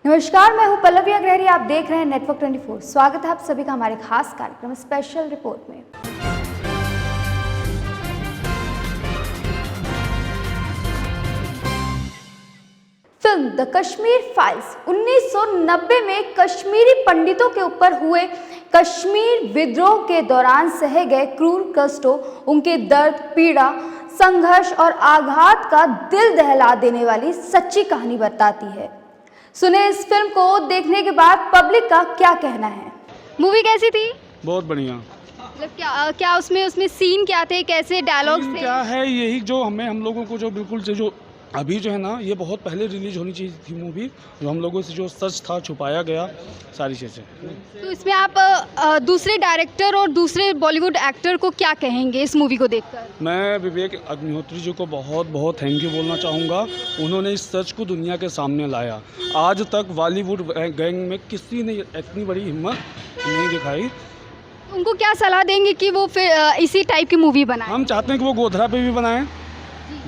नमस्कार, मैं हूं पल्लवी अग्रहरी। आप देख रहे हैं नेटवर्क 24। स्वागत है आप सभी का हमारे खास कार्यक्रम स्पेशल रिपोर्ट में। फिल्म द कश्मीर फाइल्स 1990 में कश्मीरी पंडितों के ऊपर हुए कश्मीर विद्रोह के दौरान सहे गए क्रूर कष्टों, उनके दर्द, पीड़ा, संघर्ष और आघात का दिल दहला देने वाली सच्ची कहानी बताती है। सुने इस फिल्म को देखने के बाद पब्लिक का क्या कहना है। मूवी कैसी थी? बहुत बढ़िया। मतलब क्या उसमें सीन क्या थे, कैसे डायलॉग्स थे? क्या है, यही जो हम लोगों को जो बिल्कुल से जो अभी जो है ना, ये बहुत पहले रिलीज होनी चाहिए थी मूवी, जो हम लोगों से जो सच था छुपाया गया, सारी चीज़ें। तो इसमें आप दूसरे डायरेक्टर और दूसरे बॉलीवुड एक्टर को क्या कहेंगे इस मूवी को देखकर? मैं विवेक अग्निहोत्री जी को बहुत बहुत थैंक यू बोलना चाहूँगा। उन्होंने इस सच को दुनिया के सामने लाया। आज तक बॉलीवुड गैंग में किसी ने इतनी बड़ी हिम्मत नहीं दिखाई। उनको क्या सलाह देंगे कि वो फिर इसी टाइप की मूवी बनाएं? हम चाहते हैं कि वो गोधरा पे भी बनाएं,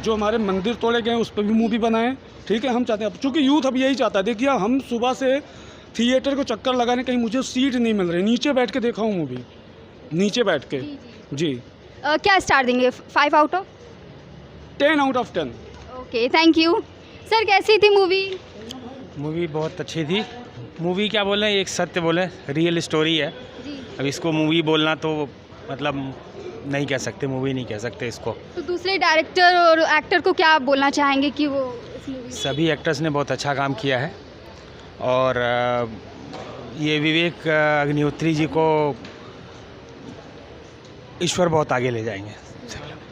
जो हमारे मंदिर तोड़े गए उस पर भी मूवी बनाएं। ठीक है, हम चाहते हैं, चूँकि यूथ अब यही चाहता है। देखिए, हम सुबह से थिएटर को चक्कर लगाने, कहीं मुझे सीट नहीं मिल रही, नीचे बैठ के देखा हूँ मूवी, नीचे बैठ के। जी। क्या स्टार देंगे? 5 out of 10 out of 10। Okay, thank you sir. कैसी थी मूवी? मूवी बहुत अच्छी थी। मूवी क्या बोले, एक सत्य बोले, रियल स्टोरी है। अब इसको मूवी बोलना तो मतलब नहीं कह सकते, मूवी नहीं कह सकते इसको। तो दूसरे डायरेक्टर और एक्टर को क्या बोलना चाहेंगे कि वो इस मूवी? सभी एक्टर्स ने बहुत अच्छा काम किया है और ये विवेक अग्निहोत्री जी को ईश्वर बहुत आगे ले जाएंगे।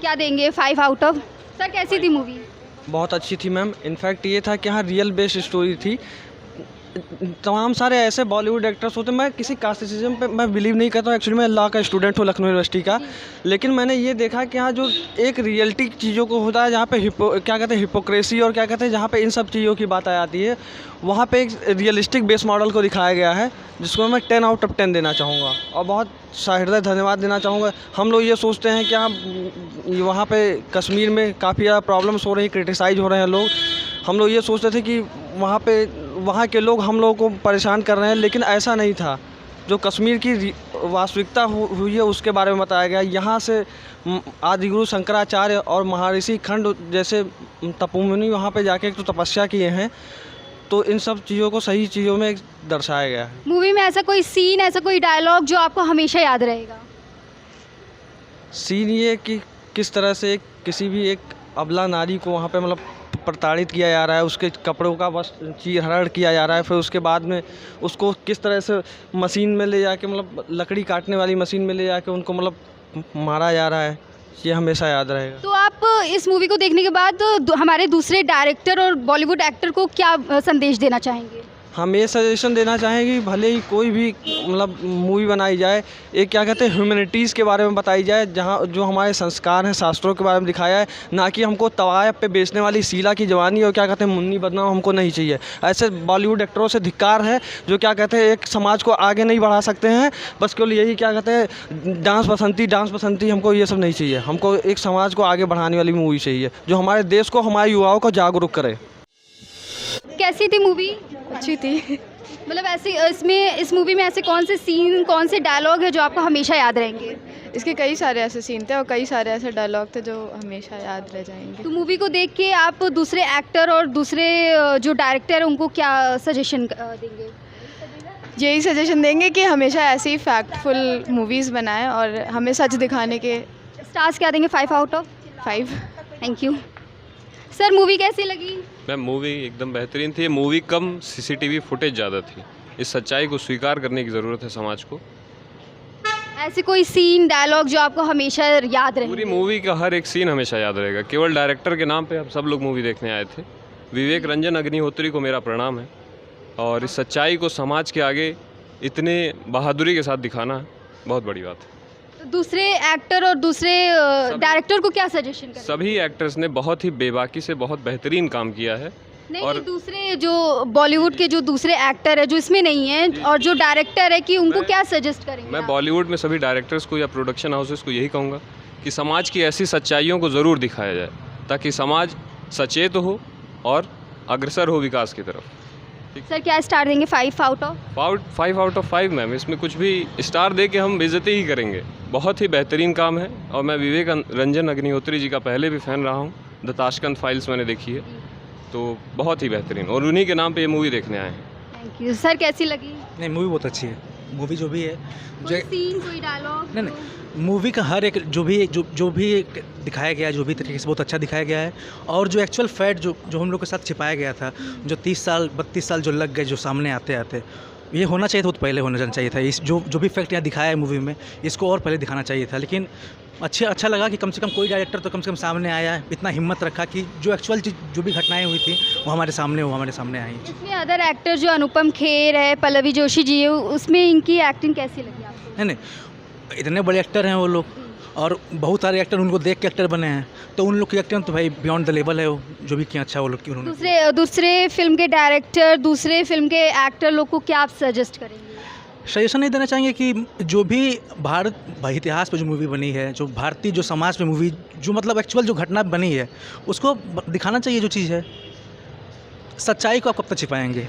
क्या देंगे 5 आउट ऑफ? सर कैसी थी मूवी? बहुत अच्छी थी मैम। इनफैक्ट ये था कि हाँ, रियल बेस्ड स्टोरी थी। तमाम सारे ऐसे बॉलीवुड एक्टर्स होते हैं, मैं किसी कास्टिज्म पे मैं बिलीव नहीं करता हूँ। एक्चुअली मैं लॉ का स्टूडेंट हूँ, लखनऊ यूनिवर्सिटी का। लेकिन मैंने ये देखा कि हाँ, जो एक रियलिटी चीज़ों को होता है, जहाँ पे क्या कहते हैं हिपोक्रेसी, और क्या कहते हैं जहाँ पे इन सब चीज़ों की बात आती है, वहाँ पे एक रियलिस्टिक बेस मॉडल को दिखाया गया है, जिसको मैं 10 आउट ऑफ 10 देना चाहूँगा। और बहुत सहृदय धन्यवाद देना चाहूँगा। हम लोग ये सोचते हैं कि हम वहाँ पे कश्मीर में काफ़ी ज़्यादा प्रॉब्लम्स हो रही है, क्रिटिसाइज हो रहे हैं लोग। हम लोग ये सोचते थे कि वहाँ के लोग हम लोगों को परेशान कर रहे हैं, लेकिन ऐसा नहीं था। जो कश्मीर की वास्तविकता हुई है उसके बारे में बताया गया। यहाँ से आदिगुरु शंकराचार्य और महर्षि खंड जैसे तपोमुनि वहाँ पे जाके तो तपस्या किए हैं। तो इन सब चीज़ों को सही चीज़ों में दर्शाया गया है। मूवी में ऐसा कोई सीन, ऐसा कोई डायलॉग जो आपको हमेशा याद रहेगा? सीन ये कि किस तरह से किसी भी एक अबला नारी को वहाँ पे मतलब प्रताड़ित किया जा रहा है, उसके कपड़ों का बस चीरहरण किया जा रहा है। फिर उसके बाद में उसको किस तरह से मशीन में ले जाके, मतलब लकड़ी काटने वाली मशीन में ले जाके उनको मतलब मारा जा रहा है। ये हमेशा याद रहेगा। तो आप इस मूवी को देखने के बाद हमारे दूसरे डायरेक्टर और बॉलीवुड एक्टर को क्या संदेश देना चाहेंगे? हम ये सजेशन देना चाहेंगे, भले ही कोई भी मतलब मूवी बनाई जाए, एक क्या कहते हैं ह्यूमैनिटीज़ के बारे में बताई जाए, जहाँ जो हमारे संस्कार हैं, शास्त्रों के बारे में दिखाया है, ना कि हमको तवायब पे बेचने वाली शीला की जवानी और क्या कहते हैं मुन्नी बदनाम हमको नहीं चाहिए। ऐसे बॉलीवुड एक्टरों से धिक्कार है जो क्या कहते हैं एक समाज को आगे नहीं बढ़ा सकते हैं, बस केवल यही क्या कहते हैं डांस बसंती, हमको ये सब नहीं चाहिए। हमको एक समाज को आगे बढ़ाने वाली मूवी चाहिए जो हमारे देश को, हमारे युवाओं को जागरूक करे। कैसी थी मूवी? अच्छी थी। मतलब ऐसे इस मूवी में ऐसे कौन से सीन, कौन से डायलॉग है जो आपको हमेशा याद रहेंगे? इसके कई सारे ऐसे सीन थे और कई सारे ऐसे डायलॉग थे जो हमेशा याद रह जाएंगे। तो मूवी को देख के आप दूसरे एक्टर और दूसरे जो डायरेक्टर है उनको क्या सजेशन देंगे? यही सजेशन देंगे कि हमेशा ऐसी फैक्टफुल मूवीज़ बनाएं और हमें सच दिखाने के। स्टार्स क्या देंगे? 5 out of 5। Thank you sir. Movie कैसी लगी? मैम मूवी एकदम बेहतरीन थी। मूवी कम, सीसीटीवी फुटेज ज़्यादा थी। इस सच्चाई को स्वीकार करने की ज़रूरत है समाज को। ऐसे कोई सीन, डायलॉग जो आपको हमेशा याद रहे? पूरी मूवी का हर एक सीन हमेशा याद रहेगा। केवल डायरेक्टर के नाम पे हम सब लोग मूवी देखने आए थे। विवेक रंजन अग्निहोत्री को मेरा प्रणाम है। और इस सच्चाई को समाज के आगे इतने बहादुरी के साथ दिखाना बहुत बड़ी बात है। दूसरे एक्टर और दूसरे डायरेक्टर को क्या सजेशन करें? सभी एक्टर्स ने बहुत ही बेबाकी से बहुत बेहतरीन काम किया है। नहीं, और दूसरे जो बॉलीवुड के जो दूसरे एक्टर है जो इसमें नहीं है और जो डायरेक्टर है कि उनको क्या सजेस्ट करेंगे? मैं बॉलीवुड में सभी डायरेक्टर्स को या प्रोडक्शन हाउसेस को यही कहूँगा कि समाज की ऐसी सच्चाइयों को ज़रूर दिखाया जाए ताकि समाज सचेत हो और अग्रसर हो विकास की तरफ। सर क्या स्टार देंगे 5 out of? 5 out of 5 ma'am, इसमें कुछ भी स्टार दे के हम बेइज्जती ही करेंगे। बहुत ही बेहतरीन काम है और मैं विवेक रंजन अग्निहोत्री जी का पहले भी फ़ैन रहा हूँ। द ताशकंद फाइल्स मैंने देखी है, तो बहुत ही बेहतरीन, और उन्हीं के नाम पे ये मूवी देखने आए हैं। Thank you sir. कैसी लगी? नहीं, मूवी बहुत अच्छी है। मूवी जो भी है, कोई सीन, कोई डायलॉग? नहीं, मूवी का हर एक जो भी दिखाया गया है, जो भी तरीके से बहुत अच्छा दिखाया गया है। और जो एक्चुअल फैक्ट जो हम लोग के साथ छिपाया गया था, जो 32 साल जो लग गए, जो सामने आते आते, ये होना चाहिए था, तो पहले होना चाहिए था। इस जो भी फैक्ट यहाँ दिखाया है मूवी में, इसको और पहले दिखाना चाहिए था। लेकिन अच्छा लगा कि कम से कम कोई डायरेक्टर तो कम से कम सामने आया, इतना हिम्मत रखा कि जो एक्चुअल जो भी घटनाएं हुई थी वो हमारे सामने आई। इसमें अदर एक्टर जो अनुपम खेर है, पल्लवी जोशी जी है, उसमें इनकी एक्टिंग कैसी लगी आपको? नहीं, इतने बड़े एक्टर हैं वो लोग, और बहुत सारे एक्टर उनको देख के एक्टर बने हैं, तो उन लोग की एक्टिंग तो भाई बियॉन्ड द लेवल है। वो जो भी किया अच्छा वो लोग की उन्होंने। दूसरे फिल्म के डायरेक्टर, दूसरे फिल्म के एक्टर लोग को क्या आप सजेस्ट करेंगे? सजेशन नहीं देना चाहेंगे कि जो भी भारत इतिहास पे जो मूवी बनी है, जो भारतीय जो समाज पे मूवी, जो मतलब एक्चुअल जो घटना बनी है, उसको दिखाना चाहिए। जो चीज़ है, सच्चाई को आप कब तक छिपाएंगे?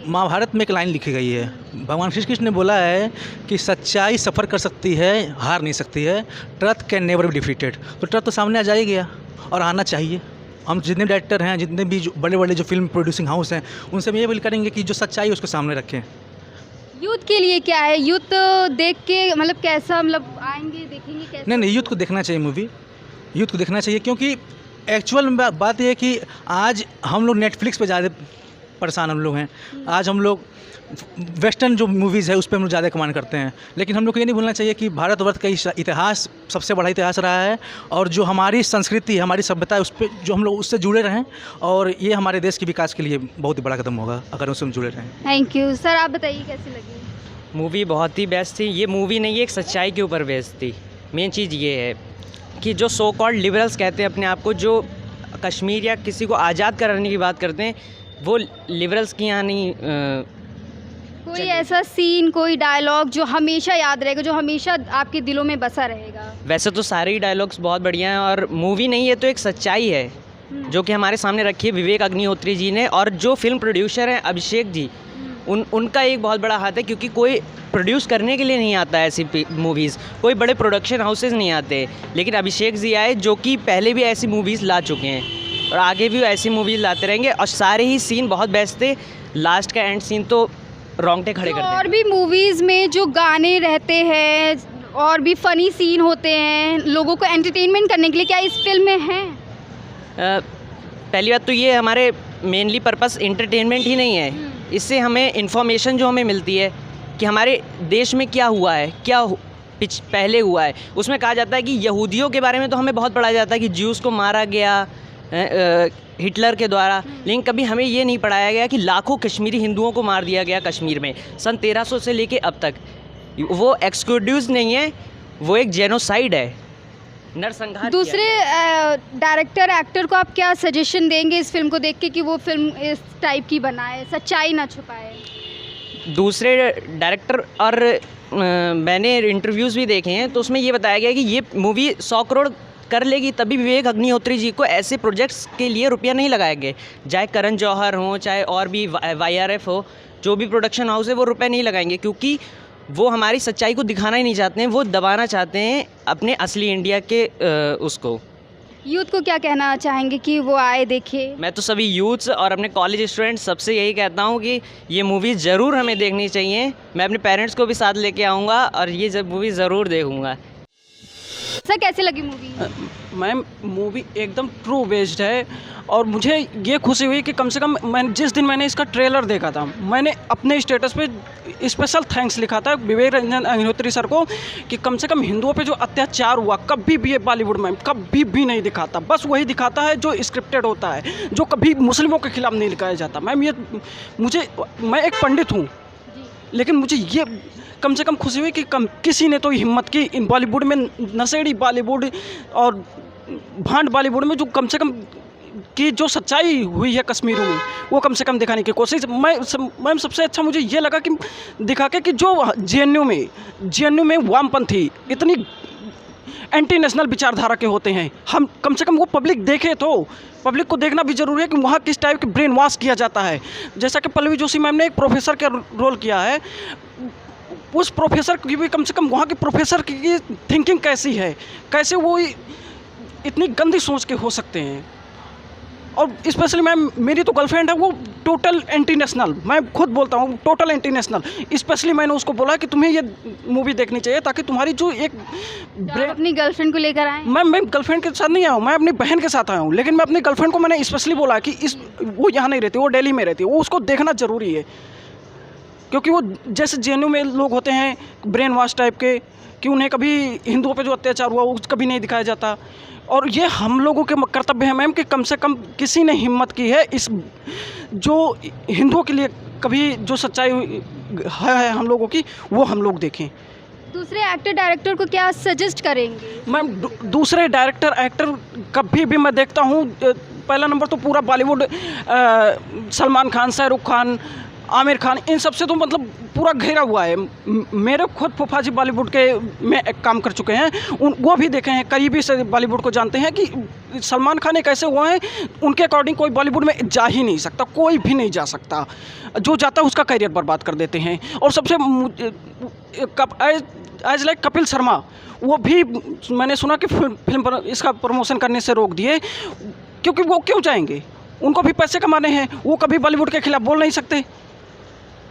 महाभारत में एक लाइन लिखी गई है, भगवान श्री कृष्ण ने बोला है कि सच्चाई सफ़र कर सकती है, हार नहीं सकती है। Truth can never be defeated. तो ट्रथ तो सामने आ जाएगा और आना चाहिए। हम जितने डायरेक्टर हैं, जितने भी जो बड़े जो फिल्म प्रोड्यूसिंग हाउस हैं, उनसे हम ये बिल करेंगे कि जो सच्चाई है उसको सामने रखें। यूथ के लिए क्या है? यूथ देख के मतलब कैसा, मतलब आएंगे देखेंगे कैसे? नहीं, यूथ को देखना चाहिए मूवी, यूथ को देखना चाहिए, क्योंकि एक्चुअल बात यह है कि आज हम लोग नेटफ्लिक्स पे ज़्यादा परेशान हम लोग हैं। आज हम लोग वेस्टर्न जो मूवीज़ है उस पर हम लोग ज़्यादा कमांड करते हैं। लेकिन हम लोग को ये नहीं भूलना चाहिए कि भारतवर्ष का इतिहास सबसे बड़ा इतिहास रहा है, और जो हमारी संस्कृति, हमारी सभ्यता है, उस पर जो हम लोग उससे जुड़े रहें, और ये हमारे देश के विकास के लिए बहुत ही बड़ा कदम होगा अगर उससे हम जुड़े रहें। Thank you sir. आप बताइए कैसी लगी? मूवी बहुत ही बेस्ट थी। ये मूवी नहीं है, एक सच्चाई के ऊपर बेस्ड थी। मेन चीज़ ये है कि जो सो कॉल्ड लिबरल्स कहते हैं अपने आप को, जो कश्मीर या किसी को आज़ाद कराने की बात करते हैं, वो लिबरल्स की यहाँ नहीं। कोई ऐसा सीन, कोई डायलॉग जो हमेशा याद रहेगा, जो हमेशा आपके दिलों में बसा रहेगा? वैसे तो सारे ही डायलॉग्स बहुत बढ़िया हैं, और मूवी नहीं है तो एक सच्चाई है जो कि हमारे सामने रखी है विवेक अग्निहोत्री जी ने। और जो फिल्म प्रोड्यूसर हैं अभिषेक जी, उनका एक बहुत बड़ा हाथ है, क्योंकि कोई प्रोड्यूस करने के लिए नहीं आता है ऐसी मूवीज़, कोई बड़े प्रोडक्शन हाउसेस नहीं आते, लेकिन अभिषेक जी आए जो कि पहले भी ऐसी मूवीज़ ला चुके हैं और आगे भी ऐसी मूवीज़ लाते रहेंगे। और सारे ही सीन बहुत बेस्ट थे। लास्ट का एंड सीन तो रोंगटे खड़े कर देते। और भी मूवीज़ में जो गाने रहते हैं और भी फ़नी सीन होते हैं लोगों को एंटरटेनमेंट करने के लिए, क्या इस फिल्म में हैं? पहली बात तो ये हमारे मेनली पर्पस एंटरटेनमेंट ही नहीं है, इससे हमें इन्फॉर्मेशन जो हमें मिलती है कि हमारे देश में क्या हुआ है, क्या पहले हुआ है। उसमें कहा जाता है कि यहूदियों के बारे में तो हमें बहुत पढ़ाया जाता है कि ज्यूज़ को मारा गया हिटलर के द्वारा, लेकिन कभी हमें ये नहीं पढ़ाया गया कि लाखों कश्मीरी हिंदुओं को मार दिया गया कश्मीर में सन 1300 से लेके अब तक। वो एक्सक्यूड्यूज नहीं है, वो एक जेनोसाइड है, नरसंहार। दूसरे डायरेक्टर एक्टर को आप क्या सजेशन देंगे इस फिल्म को देख के कि वो फिल्म इस टाइप की बनाए, सच्चाई ना छुपाए? दूसरे डायरेक्टर और मैंने इंटरव्यूज़ भी देखे हैं, तो उसमें ये बताया गया कि ये मूवी 100 करोड़ कर लेगी, तभी विवेक अग्निहोत्री जी को ऐसे प्रोजेक्ट्स के लिए रुपया नहीं लगाए गए। चाहे करण जौहर हो, चाहे और भी YRF हो, जो भी प्रोडक्शन हाउस है, वो रुपये नहीं लगाएंगे, क्योंकि वो हमारी सच्चाई को दिखाना ही नहीं चाहते हैं, वो दबाना चाहते हैं अपने असली इंडिया के उसको। यूथ को क्या कहना चाहेंगे कि वो आए देखे? मैं तो सभी यूथ्स और अपने कॉलेज स्टूडेंट्स सबसे यही कहता हूँ कि ये मूवी ज़रूर हमें देखनी चाहिए। मैं अपने पेरेंट्स को भी साथ लेके आऊँगा और ये मूवी ज़रूर देखूँगा। सर कैसी लगी मूवी? मैम मूवी एकदम ट्रू बेस्ड है, और मुझे ये खुशी हुई कि कम से कम जिस दिन मैंने इसका ट्रेलर देखा था, मैंने अपने स्टेटस पे स्पेशल थैंक्स लिखा था विवेक रंजन अग्निहोत्री सर को कि कम से कम हिंदुओं पे जो अत्याचार हुआ कभी भी ये बॉलीवुड में कभी भी नहीं दिखाता। बस वही दिखाता है जो स्क्रिप्टेड होता है, जो कभी मुस्लिमों के खिलाफ नहीं दिखाया जाता। मैम ये मैं एक पंडित हूँ, लेकिन मुझे ये कम से कम खुशी हुई कि किसी ने तो हिम्मत की इन बॉलीवुड में, नशेड़ी बॉलीवुड और भांड बॉलीवुड में, जो कम से कम कि जो सच्चाई हुई है कश्मीर में वो कम से कम दिखाने की कोशिश। मैम सबसे अच्छा मुझे ये लगा कि दिखा के कि जो JNU में वामपंथी इतनी एंटी नेशनल विचारधारा के होते हैं। हम कम से कम वो पब्लिक देखे, तो पब्लिक को देखना भी ज़रूरी है कि वहाँ किस टाइप के ब्रेन वॉश किया जाता है। जैसा कि पल्लवी जोशी मैम ने एक प्रोफेसर का रोल किया है, उस प्रोफेसर की भी कम से कम वहाँ के प्रोफेसर की थिंकिंग कैसी है, कैसे वो इतनी गंदी सोच के हो सकते हैं। और स्पेशली मैम मेरी तो गर्लफ्रेंड है, वो टोटल एंटी नेशनल, मैं खुद बोलता हूँ टोटल एंटी नेशनल। स्पेशली मैंने उसको बोला कि तुम्हें ये मूवी देखनी चाहिए ताकि तुम्हारी जो एक अपनी गर्लफ्रेंड को लेकर आए? मैं गर्लफ्रेंड के साथ नहीं आया हूँ, मैं अपनी बहन के साथ आया हूँ। लेकिन मैं अपनी गर्लफ्रेंड को मैंने स्पेशली बोला कि वो यहाँ नहीं रहती, वो दिल्ली में रहती है, वो उसको देखना ज़रूरी है। क्योंकि वो जैसे जेएनयू में लोग होते हैं ब्रेन वॉश टाइप के, कि उन्हें कभी हिंदुओं पे जो अत्याचार हुआ वो कभी नहीं दिखाया जाता। और ये हम लोगों के कर्तव्य है मैम कि कम से कम किसी ने हिम्मत की है इस जो हिंदुओं के लिए कभी जो सच्चाई है हम लोगों की, वो हम लोग देखें। दूसरे एक्टर डायरेक्टर को क्या सजेस्ट करेंगे? मैम दूसरे डायरेक्टर एक्टर कभी भी मैं देखता हूँ, पहला नंबर तो पूरा बॉलीवुड, सलमान खान, शाहरुख खान, आमिर खान, इन सब से तो मतलब पूरा घेरा हुआ है। मेरे खुद फूफा जी बॉलीवुड के में काम कर चुके हैं, वो भी देखे हैं, करीबी से बॉलीवुड को जानते हैं कि सलमान खान एक ऐसे हुए हैं, उनके अकॉर्डिंग कोई बॉलीवुड में जा ही नहीं सकता, कोई भी नहीं जा सकता। जो जाता है उसका करियर बर्बाद कर देते हैं। और सबसे एज लाइक कपिल शर्मा, वो भी मैंने सुना कि फिल्म पर इसका प्रमोशन करने से रोक दिए, क्योंकि वो क्यों जाएंगे, उनको भी पैसे कमाने हैं, वो कभी बॉलीवुड के खिलाफ बोल नहीं सकते।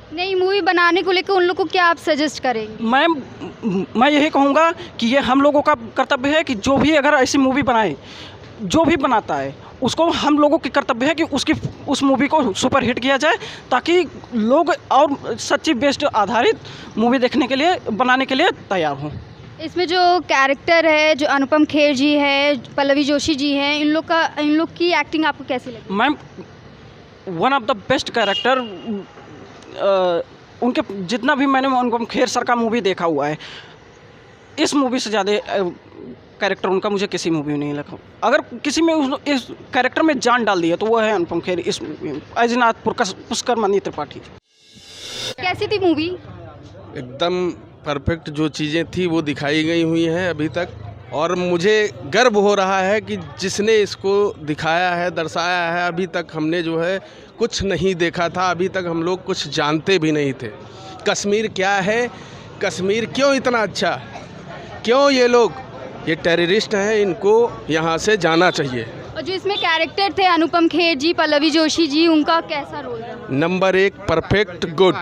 नई मूवी बनाने को लेकर उन लोगों को क्या आप सजेस्ट करेंगे? मैम मैं यही कहूँगा कि ये हम लोगों का कर्तव्य है कि जो भी अगर ऐसी मूवी बनाए, जो भी बनाता है उसको हम लोगों की कर्तव्य है कि उस मूवी को सुपर हिट किया जाए, ताकि लोग और सच्ची बेस्ड आधारित मूवी देखने के लिए, बनाने के लिए तैयार हों। इसमें जो कैरेक्टर है, जो अनुपम खेर जी है, पल्लवी जोशी जी हैं, इन लोग की एक्टिंग आपको कैसी लगी? Ma'am one of the best character, उनके जितना भी मैंने अनुपम खेर सर का मूवी देखा हुआ है, इस मूवी से ज़्यादा कैरेक्टर उनका मुझे किसी मूवी में नहीं लगा। अगर किसी में इस कैरेक्टर में जान डाल दी है तो वो है अनुपम खेर इस मूवी में, अजनाथ पुष्कर मनी त्रिपाठी। कैसी थी मूवी? एकदम परफेक्ट, जो चीज़ें थी वो दिखाई गई हुई हैं अभी तक, और मुझे गर्व हो रहा है कि जिसने इसको दिखाया है, दर्शाया है, अभी तक हमने जो है कुछ नहीं देखा था, अभी तक हम लोग कुछ जानते भी नहीं थे। कश्मीर क्या है, कश्मीर क्यों इतना अच्छा, क्यों ये लोग ये टेररिस्ट हैं, इनको यहाँ से जाना चाहिए। और जो इसमें कैरेक्टर थे अनुपम खेर जी, पल्लवी जोशी जी, उनका कैसा रोल था? Number 1 perfect, good.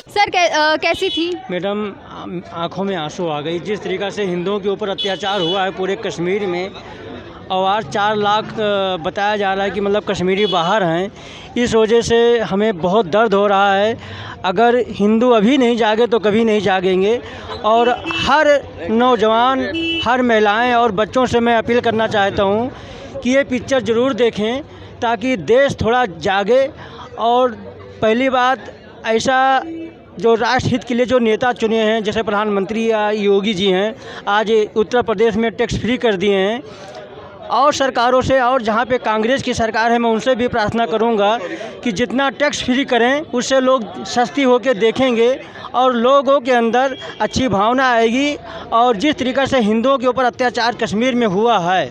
सर कैसी थी? मैडम आंखों में आंसू आ गई। जिस तरीक़ा से हिंदुओं के ऊपर अत्याचार हुआ है पूरे कश्मीर में, और आज 4 लाख बताया जा रहा है कि मतलब कश्मीरी बाहर हैं, इस वजह से हमें बहुत दर्द हो रहा है। अगर हिंदू अभी नहीं जागे तो कभी नहीं जागेंगे। और हर नौजवान, हर महिलाएं और बच्चों से मैं अपील करना चाहता हूं कि ये पिक्चर ज़रूर देखें ताकि देश थोड़ा जागे। और पहली बात, ऐसा जो राष्ट्र हित के लिए जो नेता चुने हैं, जैसे प्रधानमंत्री या योगी जी हैं, आज उत्तर प्रदेश में टैक्स फ्री कर दिए हैं। और सरकारों से, और जहाँ पे कांग्रेस की सरकार है, मैं उनसे भी प्रार्थना करूँगा कि जितना टैक्स फ्री करें उससे लोग सस्ती होकर देखेंगे और लोगों के अंदर अच्छी भावना आएगी। और जिस तरीक़े से हिंदुओं के ऊपर अत्याचार कश्मीर में हुआ है,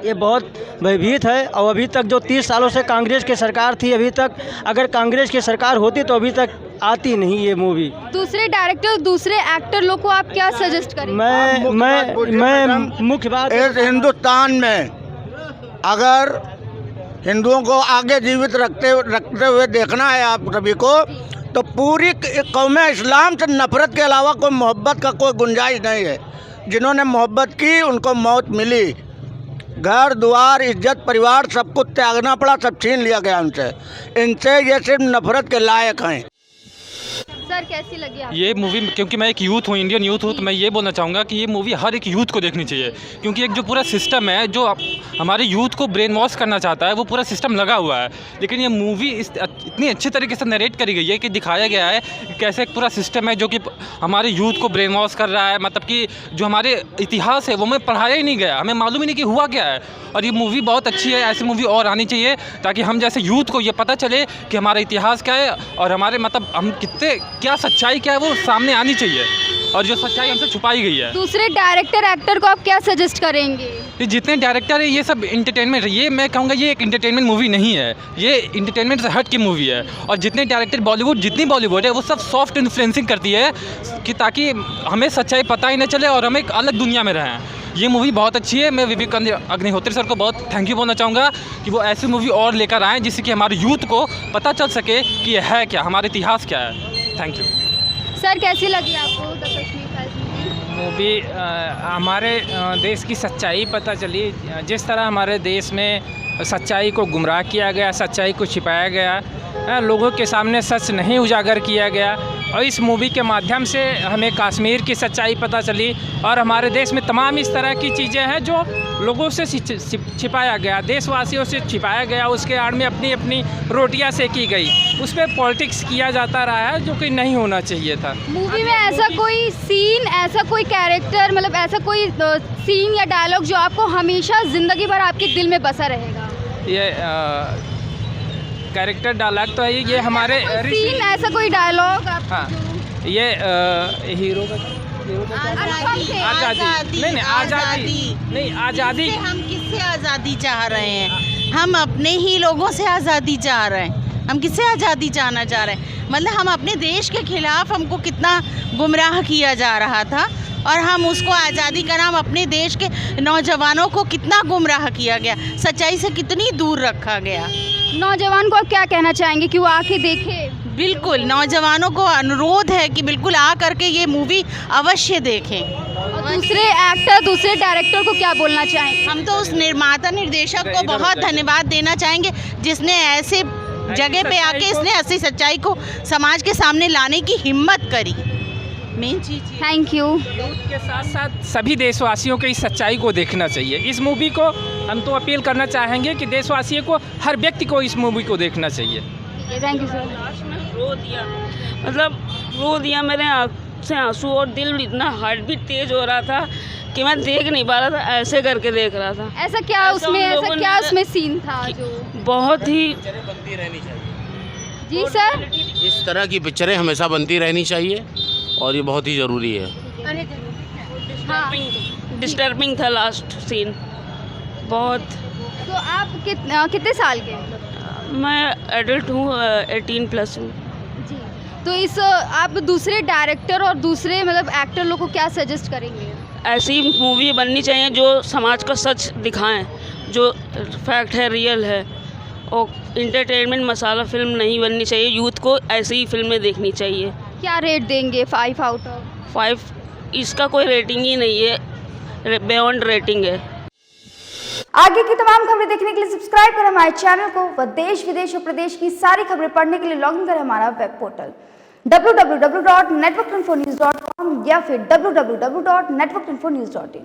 ये बहुत भयभीत है। और अभी तक जो 30 सालों से कांग्रेस की सरकार थी, अभी तक अगर कांग्रेस की सरकार होती तो अभी तक आती नहीं ये मूवी। दूसरे डायरेक्टर, दूसरे एक्टर लोग को आप क्या सजेस्ट करेंगे? मैं मुख्य बात, इस हिंदुस्तान में अगर हिंदुओं को आगे जीवित रखते हुए देखना है आप सभी को, तो पूरी कौम इस्लाम से नफरत के अलावा कोई मोहब्बत का कोई गुंजाइश नहीं है। जिन्होंने मोहब्बत की उनको मौत मिली, घर द्वार इज्जत परिवार सब कुछ त्यागना पड़ा, सब छीन लिया गया उनसे। इनसे ये सिर्फ नफरत के लायक हैं। सर कैसी लगी आपको ये मूवी? क्योंकि मैं एक यूथ हूँ, इंडियन यूथ हूँ, तो मैं ये बोलना चाहूँगा कि ये मूवी हर एक यूथ को देखनी चाहिए। क्योंकि एक जो पूरा सिस्टम है जो हमारे यूथ को ब्रेन वॉश करना चाहता है, वो पूरा सिस्टम लगा हुआ है। लेकिन ये मूवी इतनी अच्छी तरीके से नरेट करी गई है कि दिखाया गया है कि कैसे एक पूरा सिस्टम है जो कि हमारे यूथ को ब्रेन वॉश कर रहा है। मतलब कि जो हमारे इतिहास है वो हमें पढ़ाया ही नहीं गया, हमें मालूम ही नहीं कि हुआ क्या है। और ये मूवी बहुत अच्छी है, ऐसी मूवी और आनी चाहिए ताकि हम जैसे यूथ को ये पता चले कि हमारा इतिहास क्या है और हमारे मतलब हम कितने, क्या सच्चाई क्या है, वो सामने आनी चाहिए। और जो सच्चाई हमसे छुपाई गई है। दूसरे डायरेक्टर एक्टर को आप क्या सजेस्ट करेंगे? ये जितने डायरेक्टर है ये सब इंटरटेनमेंट है, ये मैं कहूँगा ये एक इंटरटेनमेंट मूवी नहीं है, ये इंटरटेनमेंट से हट की मूवी है। और जितने डायरेक्टर बॉलीवुड जितनी बॉलीवुड है वो सब सॉफ्ट इन्फ्लुएंसिंग करती है कि ताकि हमें सच्चाई पता ही न चले और हम एक अलग दुनिया में रहें। ये मूवी बहुत अच्छी है। मैं विवेक अग्निहोत्री सर को बहुत थैंक यू बोलना चाहूँगा कि वो ऐसी मूवी और लेकर आएँ जिससे कि हमारे यूथ को पता चल सके कि ये है क्या, हमारा इतिहास क्या है। थैंक यू सर, कैसी लगी आपको द कश्मीर फाइल्स मूवी? हमारे देश की सच्चाई पता चली। जिस तरह हमारे देश में सच्चाई को गुमराह किया गया, सच्चाई को छिपाया गया, लोगों के सामने सच नहीं उजागर किया गया, और इस मूवी के माध्यम से हमें कश्मीर की सच्चाई पता चली। और हमारे देश में तमाम इस तरह की चीज़ें हैं जो लोगों से छिपाया गया, देशवासियों से छिपाया गया, उसके आड़ में अपनी अपनी रोटियां सेकी गई, उस पर पॉलिटिक्स किया जाता रहा है जो कि नहीं होना चाहिए था। मूवी में ऐसा कोई सीन, ऐसा कोई कैरेक्टर, मतलब ऐसा कोई सीन या डायलॉग जो आपको हमेशा ज़िंदगी भर आपके दिल में बसा रहेगा? ये कैरेक्टर डायलॉग तो है ये हमारे सीन, ऐसा कोई डायलॉग? हाँ, ये हीरो का आज़ादी नहीं, आज़ादी हम किससे आज़ादी चाह रहे हैं? हम अपने ही लोगों से आज़ादी चाह रहे हैं। हम किससे आज़ादी चाहना चाह रहे हैं? मतलब हम अपने देश के खिलाफ, हमको कितना गुमराह किया जा रहा था और हम उसको आज़ादी का नाम, अपने देश के नौजवानों को कितना गुमराह किया गया, सच्चाई से कितनी दूर रखा गया। नौजवान को आप क्या कहना चाहेंगे कि वो आके देखे? बिल्कुल, नौजवानों को अनुरोध है कि बिल्कुल आ करके ये मूवी अवश्य देखें। और दूसरे एक्टर, दूसरे डायरेक्टर को क्या बोलना चाहेंगे? हम तो उस निर्माता निर्देशक को बहुत धन्यवाद देना चाहेंगे जिसने ऐसे जगह पे आके इसने असली सच्चाई को समाज के सामने लाने की हिम्मत करी। Main cheese. Thank you. Youth के साथ साथ सभी देशवासियों को इस सच्चाई को देखना चाहिए। इस मूवी को हम तो अपील करना चाहेंगे कि देशवासियों को, हर व्यक्ति को इस मूवी को देखना चाहिए। Thank you sir. रो दिया मेरे आँख से आंसू, और दिल इतना हार्ट भी तेज हो रहा था कि मैं देख नहीं पा रहा था, ऐसे करके देख रहा था। ऐसा क्या उसमें सीन था जो बहुत ही? जी सर, इस तरह की पिक्चरें हमेशा बनती रहनी चाहिए और ये बहुत ही ज़रूरी है। डिस्टर्बिंग था लास्ट सीन बहुत। तो आप कितने साल के? मैं एडल्ट हूँ, 18+ हूँ। जी, तो इस आप दूसरे डायरेक्टर और दूसरे मतलब एक्टर लोग को क्या सजेस्ट करेंगे? ऐसी मूवी बननी चाहिए जो समाज का सच दिखाएं, जो फैक्ट है, रियल है, और इंटरटेनमेंट मसाला फिल्म नहीं बननी चाहिए। यूथ को ऐसी ही फिल्में देखनी चाहिए। क्या रेट देंगे 5 आउट ऑफ 5? इसका कोई रेटिंग ही नहीं है, बियॉन्ड रेटिंग है। आगे की तमाम खबरें देखने के लिए सब्सक्राइब करें हमारे चैनल को व देश विदेश और प्रदेश की सारी खबरें पढ़ने के लिए लॉगिन करें हमारा वेब पोर्टल www.networkinfonews.com या फिर www.networkinfonews.in।